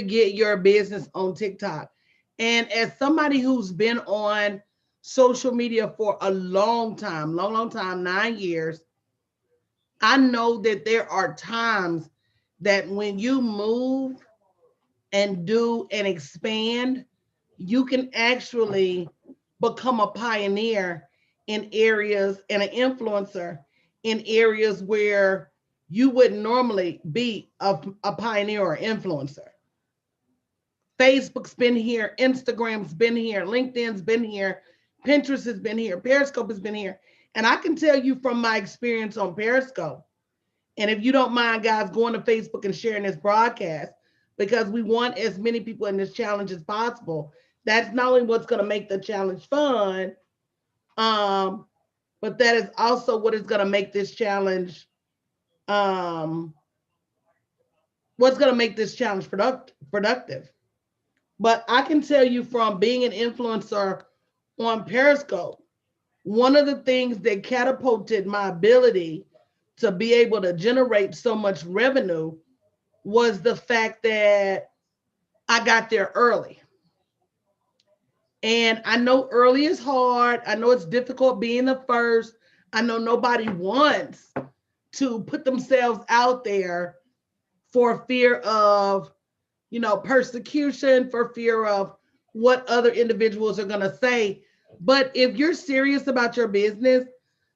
get your business on TikTok. And as somebody who's been on social media for a long time, long time, 9 years, I know that there are times that when you move and do and expand, you can actually become a pioneer in areas and an influencer in areas where you wouldn't normally be a pioneer or influencer. Facebook's been here, Instagram's been here, LinkedIn's been here, Pinterest has been here, Periscope has been here. And I can tell you from my experience on Periscope, and if you don't mind, guys, going to Facebook and sharing this broadcast because we want as many people in this challenge as possible. That's not only what's going to make the challenge fun, um, but that is also what is going to make this challenge, um, what's going to make this challenge productive. But I can tell you from being an influencer on Periscope, one of the things that catapulted my ability to be able to generate so much revenue was the fact that I got there early. And I know early is hard. I know it's difficult being the first. I know nobody wants to put themselves out there for fear of, persecution, for fear of what other individuals are going to say. But if you're serious about your business,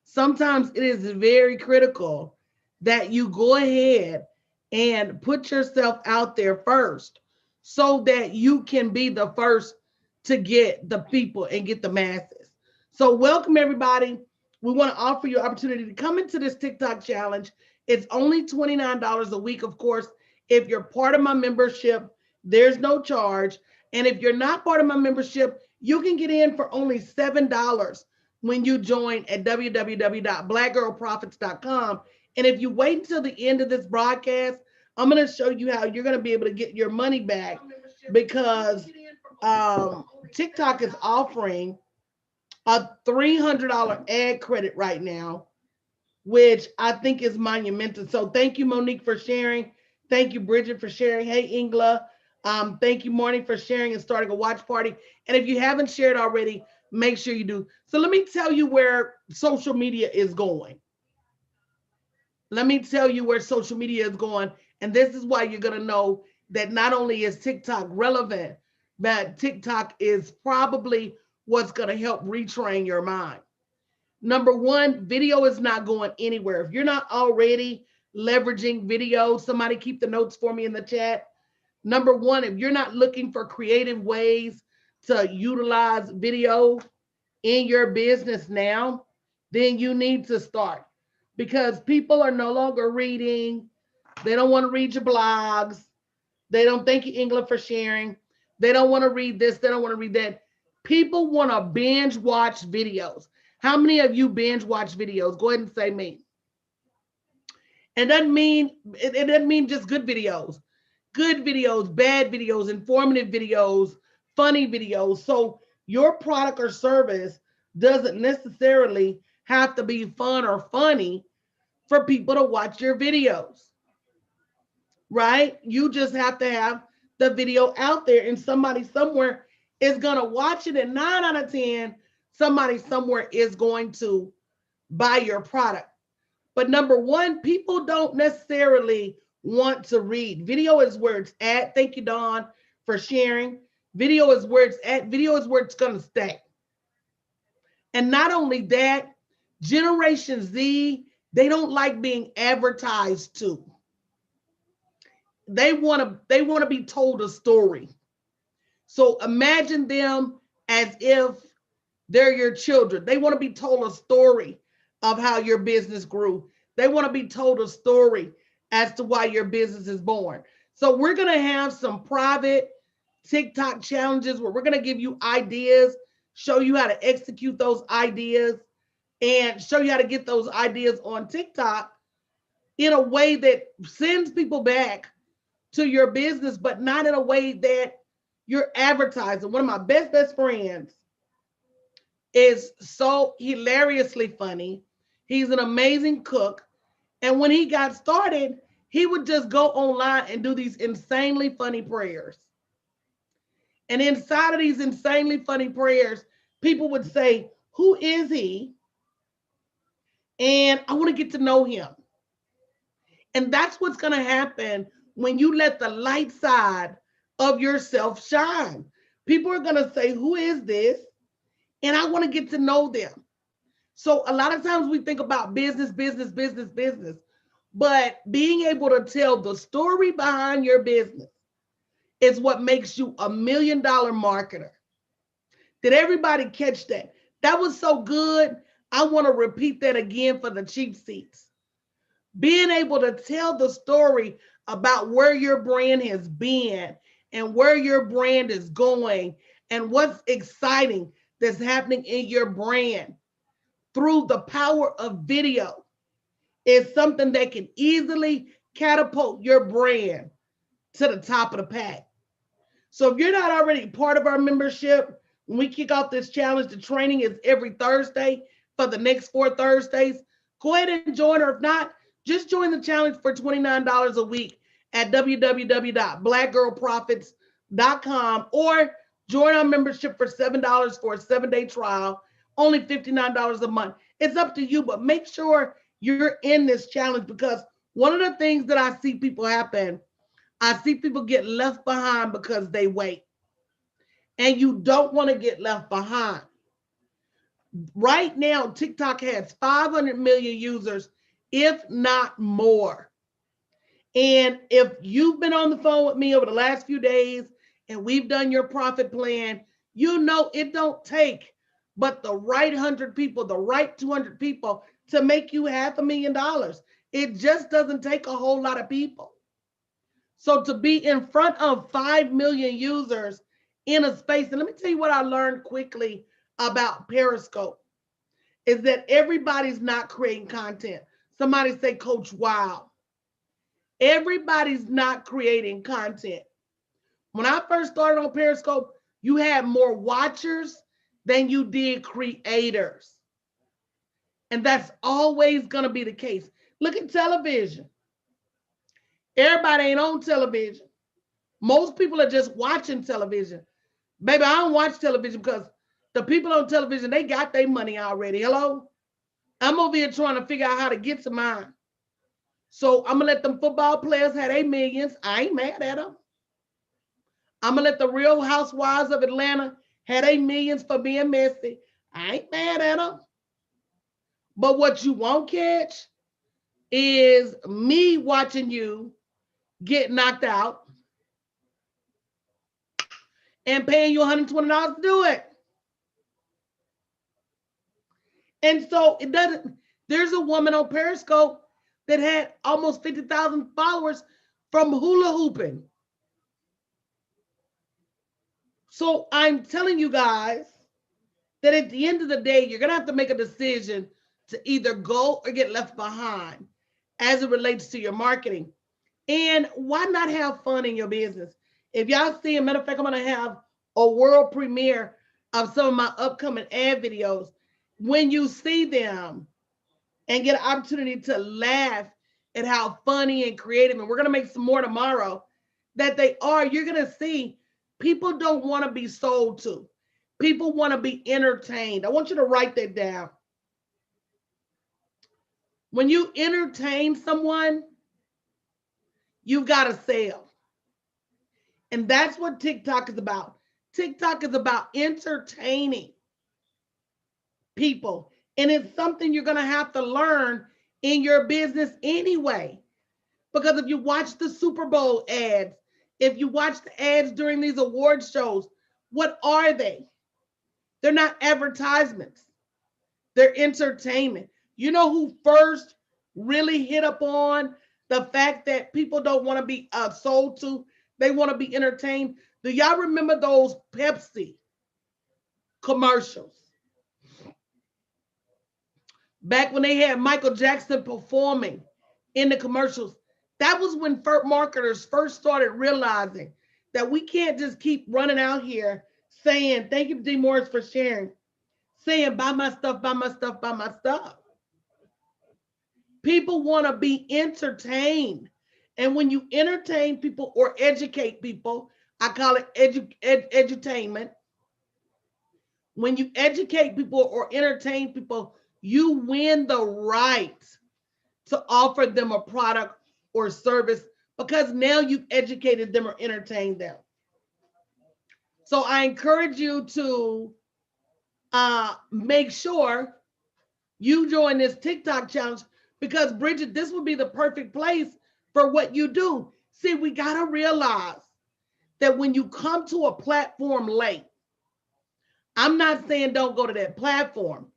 sometimes it is very critical that you go ahead and put yourself out there first so that you can be the first to get the people and get the masses. So, welcome everybody. We want to offer you an opportunity to come into this TikTok challenge. It's only $29 a week, of course. If you're part of my membership, there's no charge. And if you're not part of my membership, you can get in for only $7 when you join at www.blackgirlprofits.com. And if you wait until the end of this broadcast, I'm going to show you how you're going to be able to get your money back because TikTok is offering a $300 ad credit right now, which I think is monumental. So thank you, Monique, for sharing. Thank you, Bridget, for sharing. Hey, Ingla. Thank you, Morning, for sharing and starting a watch party. And if you haven't shared already, make sure you do. So let me tell you where social media is going. Let me tell you where social media is going. And this is why you're going to know that not only is TikTok relevant, but TikTok is probably what's going to help retrain your mind. Number one, video is not going anywhere. If you're not already leveraging video, somebody keep the notes for me in the chat. Number one, if you're not looking for creative ways to utilize video in your business now, then you need to start because people are no longer reading. They don't want to read your blogs. They don't thank you, England, for sharing. They don't want to read this. They don't want to read that. People want to binge watch videos. How many of you binge watch videos? Go ahead and say me. And it doesn't mean just good videos. Good videos, bad videos, informative videos, funny videos. So your product or service doesn't necessarily have to be fun or funny for people to watch your videos, right? You just have to have the video out there and somebody somewhere is going to watch it. And 9 out of 10, somebody somewhere is going to buy your product. But number one, people don't necessarily want to read. Video is where it's at. Thank you, Dawn, for sharing. Video is where it's at. Video is where it's going to stay. And not only that, Generation Z, they don't like being advertised to. They want to be told a story. So imagine them as if they're your children. They want to be told a story of how your business grew. They want to be told a story as to why your business is born. So we're going to have some private TikTok challenges where we're going to give you ideas, show you how to execute those ideas, and show you how to get those ideas on TikTok in a way that sends people back to your business, but not in a way that you're advertising. One of my best friends is so hilariously funny. He's an amazing cook. And when he got started, He would just go online and do these insanely funny prayers. And inside of these insanely funny prayers, people would say, "Who is he?" And I want to get to know him. And that's what's going to happen when you let the light side of yourself shine. People are going to say, "Who is this?" And I want to get to know them. So a lot of times we think about business, business, business, business, but being able to tell the story behind your business is what makes you $1 million marketer. Did everybody catch that? That was so good. I want to repeat that again for the cheap seats. Being able to tell the story about where your brand has been and where your brand is going and what's exciting that's happening in your brand through the power of video is something that can easily catapult your brand to the top of the pack. So if you're not already part of our membership, when we kick off this challenge, the training is every Thursday for the next 4 Thursdays. Go ahead and join, or if not, just join the challenge for $29 a week at www.blackgirlprofits.com, or join our membership for $7 for a 7-day trial, only $59 a month. It's up to you, but make sure you're in this challenge, because one of the things that I see people happen, I see people get left behind because they wait. And you don't want to get left behind. Right now, TikTok has 500 million users, if not more. And if you've been on the phone with me over the last few days and we've done your profit plan, you know it don't take but the right 100 people, the right 200 people to make you $500,000. It just doesn't take a whole lot of people. So to be in front of 5 million users in a space, and let me tell you what I learned quickly about Periscope, is that everybody's not creating content. Somebody say, "Coach, wow." Everybody's not creating content. When I first started on Periscope, you had more watchers than you did creators. And that's always going to be the case. Look at television. Everybody ain't on television. Most people are just watching television. Baby, I don't watch television because the people on television, they got their money already. Hello? I'm over here trying to figure out how to get to mine. So I'm going to let them football players have their millions. I ain't mad at them. I'm going to let the Real Housewives of Atlanta have their millions for being messy. I ain't mad at them. But what you won't catch is me watching you get knocked out and paying you $120 to do it. And so it doesn't, there's a woman on Periscope that had almost 50,000 followers from hula hooping. So I'm telling you guys that at the end of the day, you're going to have to make a decision to either go or get left behind as it relates to your marketing. And why not have fun in your business? If y'all see, a matter of fact, I'm going to have a world premiere of some of my upcoming ad videos. When you see them and get an opportunity to laugh at how funny and creative, and we're going to make some more tomorrow, that they are, you're going to see people don't want to be sold to. People want to be entertained. I want you to write that down. When you entertain someone, you've got to sell. And that's what TikTok is about. TikTok is about entertaining people. And it's something you're going to have to learn in your business anyway. Because if you watch the Super Bowl ads, if you watch the ads during these award shows, what are they? They're not advertisements. They're entertainment. You know who first really hit up on the fact that people don't want to be sold to? They want to be entertained. Do y'all remember those Pepsi commercials? Back when they had Michael Jackson performing in the commercials, that was when marketers first started realizing that we can't just keep running out here saying, thank you, D. Morris, for sharing, saying, buy my stuff, buy my stuff, buy my stuff. People want to be entertained. And when you entertain people or educate people, I call it edutainment. When you educate people or entertain people, you win the right to offer them a product or service because now you've educated them or entertained them. So I encourage you to make sure you join this TikTok challenge because, Bridget, this would be the perfect place for what you do. See, we got to realize that when you come to a platform late, I'm not saying don't go to that platform,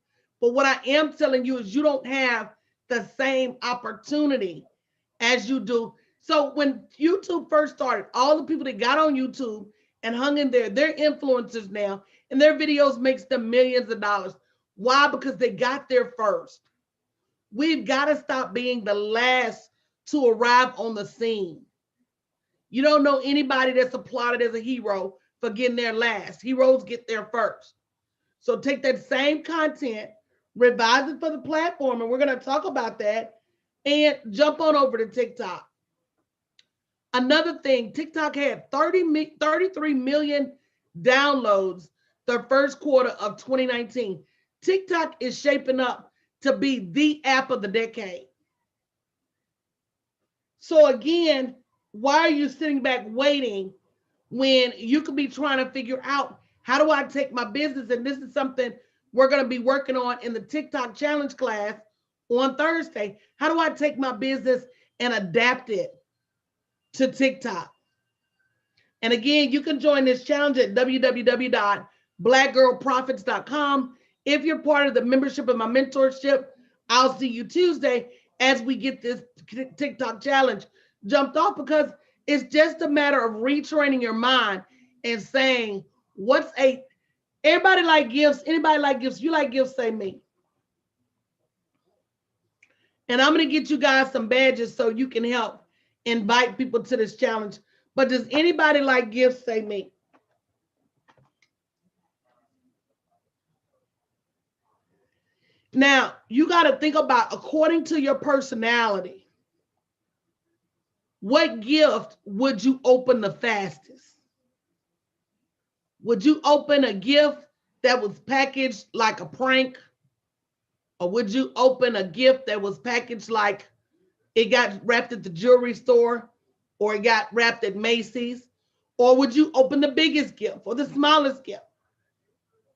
but what I am telling you is you don't have the same opportunity as you do. So when YouTube first started, all the people that got on YouTube and hung in there, they're influencers now, and their videos makes them millions of dollars. Why? Because they got there first. We've got to stop being the last to arrive on the scene. You don't know anybody that's applauded as a hero for getting there last. Heroes get there first. So take that same content, revise it for the platform, and we're going to talk about that, and jump on over to TikTok. Another thing, TikTok had 33 million downloads the first quarter of 2019. TikTok is shaping up to be the app of the decade. So again, why are you sitting back waiting when you could be trying to figure out how do I take my business? And this is something we're going to be working on in the TikTok challenge class on Thursday. How do I take my business and adapt it to TikTok? And again, you can join this challenge at www.blackgirlprofits.com. If you're part of the membership of my mentorship, I'll see you Tuesday as we get this TikTok challenge jumped off, because it's just a matter of retraining your mind and saying, what's a, everybody like gifts, anybody like gifts, you like gifts, say me. And I'm going to get you guys some badges so you can help invite people to this challenge. But does anybody like gifts, say me? Now, you got to think about, according to your personality, what gift would you open the fastest? Would you open a gift that was packaged like a prank? Or would you open a gift that was packaged like it got wrapped at the jewelry store, or it got wrapped at Macy's? Or would you open the biggest gift or the smallest gift?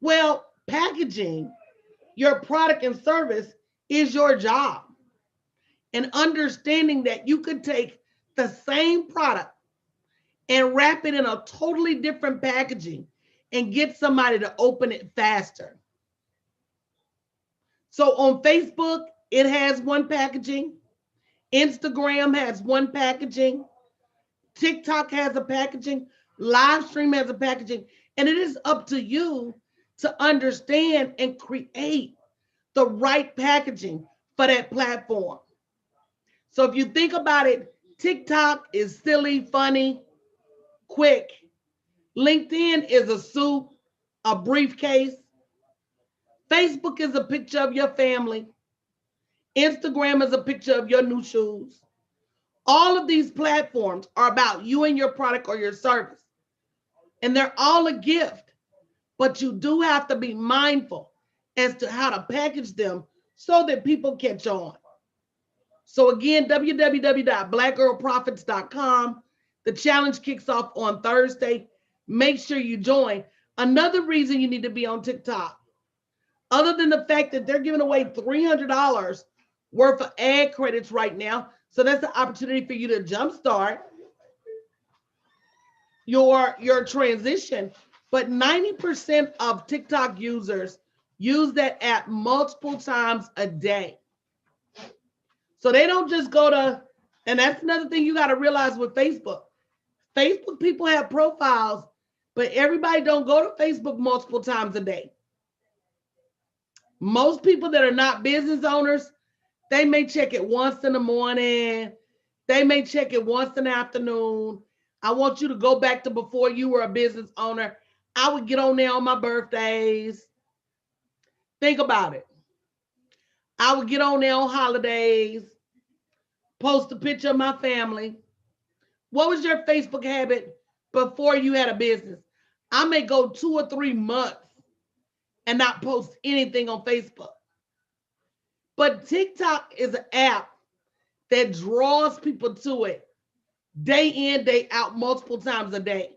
Well, packaging your product and service is your job. And understanding that you could take the same product and wrap it in a totally different packaging and get somebody to open it faster. So on Facebook, it has one packaging. Instagram has one packaging. TikTok has a packaging. Livestream has a packaging. And it is up to you to understand and create the right packaging for that platform. So if you think about it, TikTok is silly, funny, quick. LinkedIn is a suit, a briefcase. Facebook is a picture of your family. Instagram is a picture of your new shoes. All of these platforms are about you and your product or your service. And they're all a gift, but you do have to be mindful as to how to package them so that people catch on. So again, www.blackgirlprofits.com. The challenge kicks off on Thursday. Make sure you join. Another reason you need to be on TikTok, other than the fact that they're giving away $300 worth of ad credits right now. So that's the opportunity for you to jumpstart your transition. But 90% of TikTok users use that app multiple times a day. So they don't just go to, and that's another thing you got to realize with Facebook. Facebook people have profiles, but everybody don't go to Facebook multiple times a day. Most people that are not business owners, they may check it once in the morning. They may check it once in the afternoon. I want you to go back to before you were a business owner. I would get on there on my birthdays. Think about it. I would get on there on holidays, post a picture of my family. What was your Facebook habit before you had a business? I may go 2 or 3 months and not post anything on Facebook. But TikTok is an app that draws people to it day in, day out, multiple times a day.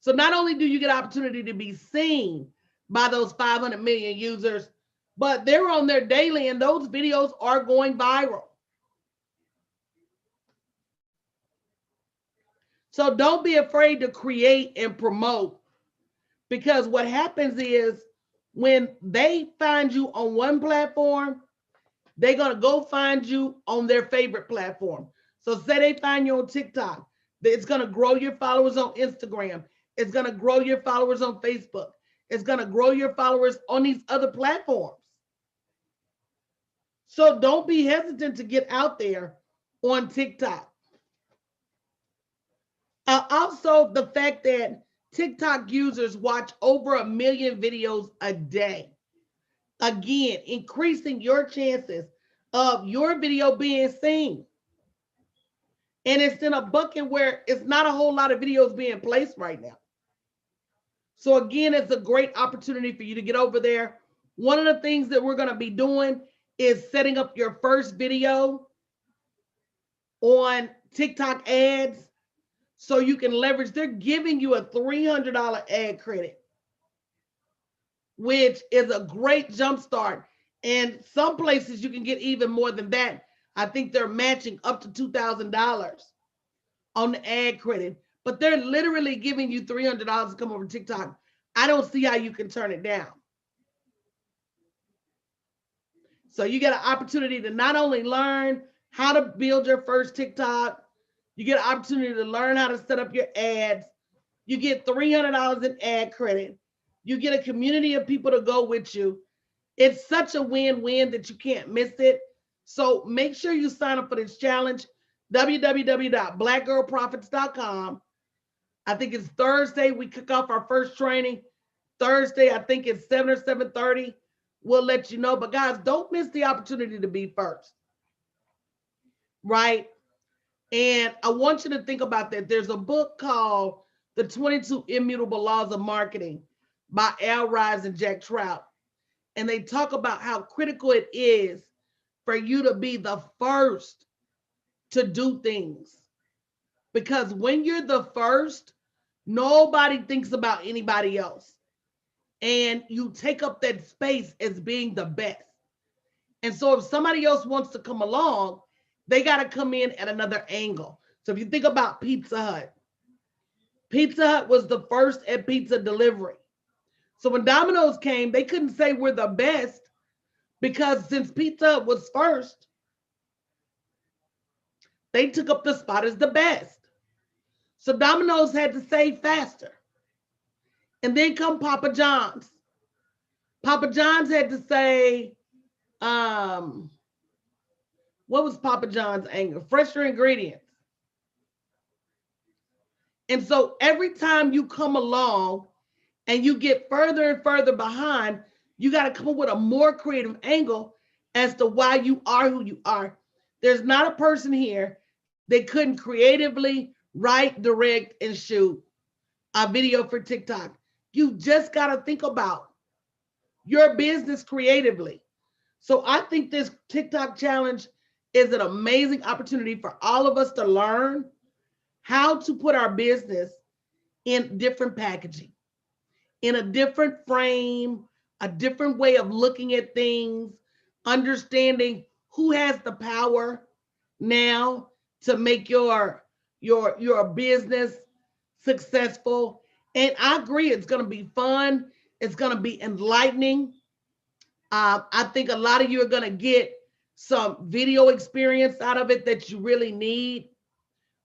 So not only do you get opportunity to be seen by those 500 million users, but they're on there daily and those videos are going viral. So don't be afraid to create and promote, because what happens is when they find you on one platform, they're going to go find you on their favorite platform. So say they find you on TikTok, it's going to grow your followers on Instagram. It's going to grow your followers on Facebook. It's going to grow your followers on these other platforms. So don't be hesitant to get out there on TikTok. Also, the fact that TikTok users watch over 1 million videos a day. Again, increasing your chances of your video being seen. And it's in a bucket where it's not a whole lot of videos being placed right now. So again, it's a great opportunity for you to get over there. One of the things that we're going to be doing is setting up your first video on TikTok ads so you can leverage. They're giving you a $300 ad credit, which is a great jump start. And some places you can get even more than that. I think they're matching up to $2,000 on the ad credit, but they're literally giving you $300 to come over to TikTok. I don't see how you can turn it down. So you get an opportunity to not only learn how to build your first TikTok, you get an opportunity to learn how to set up your ads. You get $300 in ad credit. You get a community of people to go with you. It's such a win-win that you can't miss it. So make sure you sign up for this challenge, www.blackgirlprofits.com. I think it's Thursday. We kick off our first training. Thursday, I think it's 7 or 7:30. We'll let you know. But guys, don't miss the opportunity to be first. Right? And I want you to think about that. There's a book called The 22 Immutable Laws of Marketing by Al Ries and Jack Trout. And they talk about how critical it is for you to be the first to do things. Because when you're the first, nobody thinks about anybody else. And you take up that space as being the best. And so if somebody else wants to come along, they got to come in at another angle. So if you think about Pizza Hut, Pizza Hut was the first at pizza delivery. So when Domino's came, they couldn't say we're the best because since Pizza Hut was first, they took up the spot as the best. So Domino's had to say faster. And then come Papa John's. Papa John's had to say, what was Papa John's angle? Fresher ingredients. And so every time you come along and you get further and further behind, you got to come up with a more creative angle as to why you are who you are. There's not a person here that couldn't creatively write, direct, and shoot a video for TikTok. You just got to think about your business creatively. So I think this TikTok challenge is an amazing opportunity for all of us to learn how to put our business in different packaging, in a different frame, a different way of looking at things, understanding who has the power now to make your business successful. And I agree, it's going to be fun. It's going to be enlightening. I think a lot of you are going to get some video experience out of it that you really need.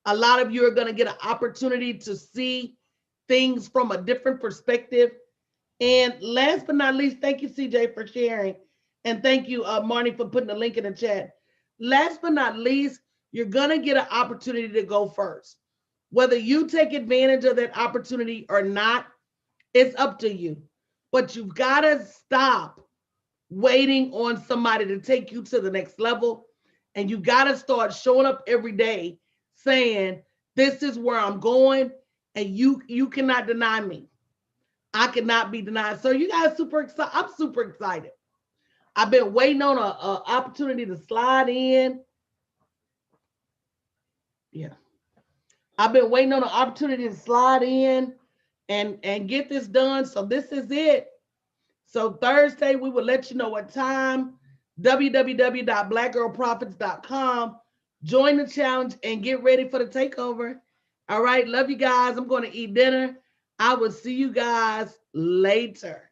A lot of you are going to get an opportunity to see things from a different perspective. And last but not least, thank you, CJ, for sharing. And thank you, Marnie, for putting the link in the chat. Last but not least, you're going to get an opportunity to go first. Whether you take advantage of that opportunity or not, it's up to you. But you've got to stop waiting on somebody to take you to the next level. And you got to start showing up every day saying, This is where I'm going, and you cannot deny me. I cannot be denied. So you guys super excited. I'm super excited. I've been waiting on a opportunity to slide in. Yeah. I've been waiting on an opportunity to slide in and get this done. So this is it. So Thursday, we will let you know what time. www.blackgirlprofits.com. Join the challenge and get ready for the takeover. All right. Love you guys. I'm going to eat dinner. I will see you guys later.